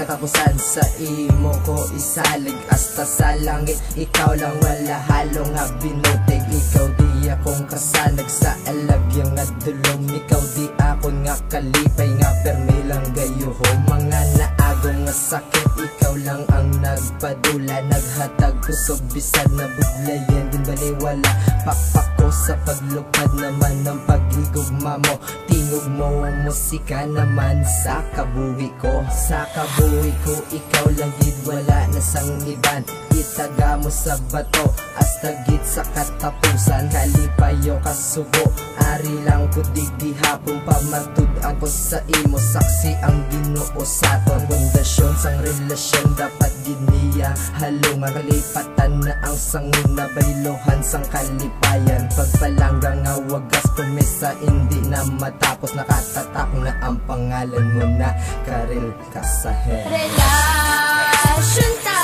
katapusan sa imo ko isalig. Hasta sa langit ikaw lang wala halong nga binutig. Ikaw di akong kasanag sa alagya nga dulong. Ikaw di ako nga kalipay nga permi lang gayuho. Mga naagong nga sakit ikaw lang ang nagpadula. Naghatag kusog bisan na budlayan din baliwala. Pakpak ko sa paglupad naman ng pagigugma mo. Tingog mo ang musika naman sa kabuhi ko. Sa kabuhi ko ikaw lang gid wala na sangiban. Itaga mo sa bato hasta gid sa katapusan. Kalipayo kasugo ari lang ko digdihapon pamatud ako sa imo. Saksi ang Ginoo sa aton. Pundasyon sang relasyon dapat gid niya halong kalipatan na ang sangun na baylohan sang kalipayan. Pagpalangga nga wagas promesa hindi na matapos. Nakatatak na ang pangalan mo na Karel Kasaher. Relasyon ta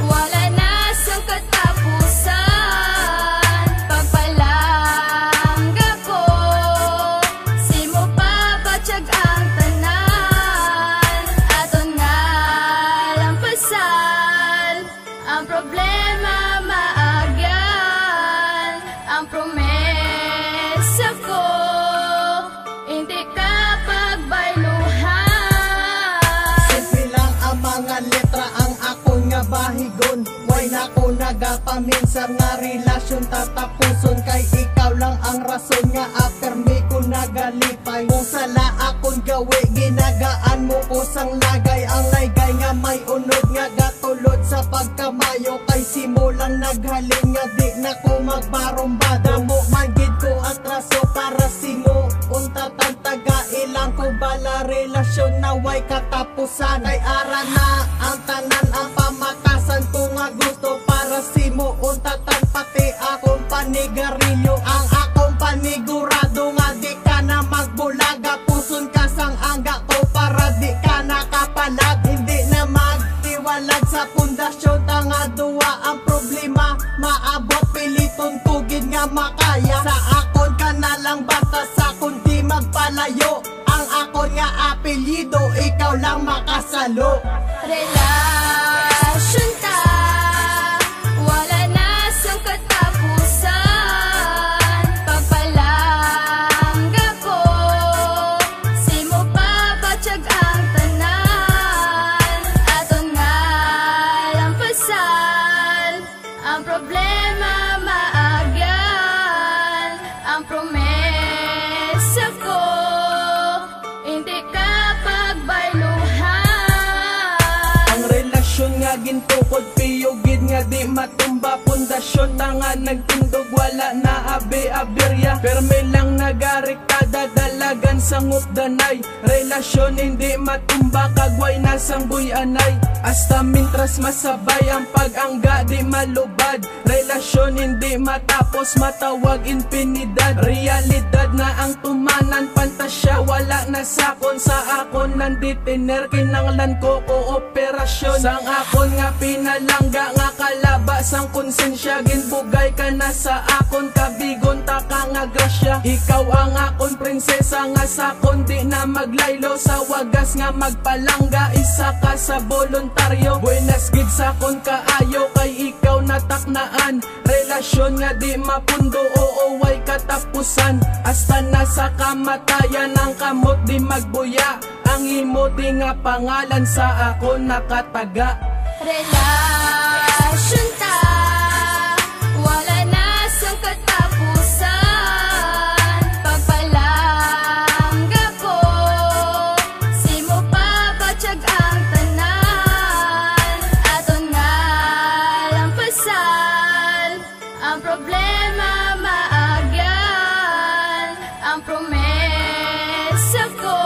wala na sang katapusan. Pagpalangga ko simo papatyag ang tanan. Aton nga lampasan ang problema maagyan. Ang promesa ko hindi ka pagbayluhan. Simple lang ang mga letra ang ako nga bahigon. Why na ko nagapaminsar nga relasyon tatapuson. Kay ikaw lang ang rason nga apermi ko nagalipay. Kung sala akong gawi ginagaan mo ko sang lagay. Ang laygay nga may unod nga gatulod sa pagkamayo. Kay simulang naghalin nga di na ko magbarumbado. Mo magid ko atraso para simo unta tantaga ilang ko bala relasyon na way katapusan. Ay ara na ang tanan ang pamakasan ko nga gusto para simo unta tan pati akong panigarilyo. Ang akong panigurado nga di ka na magbulaga. Puson ka sang angga ko para di ka nakapalag. Hindi na magtiwalag sa pundasyon tanga duwa ang problema. Maabot piliton tugid nga makaya. Sa akon ka na lang basta sa kundi magpalayo. Ang akon nga apelyido ikaw lang makasalo. Relasyon ta wala na sang katapusan. Pagpalangga ko simo papatyag ang tanan. Aton nga lampasan ang problema maagyan. Ang promesa ko hindi ka pagbayluhan. Ang relasyon nga gintukod piyugid nga di matumba. Pundasyon ta nga nagtindog wala na abi-abirya. Perme lang nagariktada dalagan sangup danay. Relasyon hindi matumba kagway nasang buyanay. Hasta mintras masabay ang pag-angga di malubad. Relasyon hindi matapos matawag infinidad. Realidad na ang tumanan pantasya wala na sakon. Sa akon nanditiner kinanglan ko kooperasyon. Sang akon nga pinalangga nga kalaba sang konsensya. Ginbugay ka na sa akon kabigon ta ka nga grasya. Ikaw ang akon prinsesa nga sakon di na maglaylo. Sa wagas nga magpalangga isa ka sa voluntaryo. Buenas gid sakon kaayo kay ikaw nataknaan. Relasyon nga di mapundo oo way katapusan. Hasta nasa kamatayan ang kamot di magbuya. Ang imo di nga pangalan sa akon nakataga. Relasyon ta wala na sang katapusan. Pagpalangga ko simo papatyag ang tanan. Aton nga lampasan ang problema maagyan. Ang promesa ko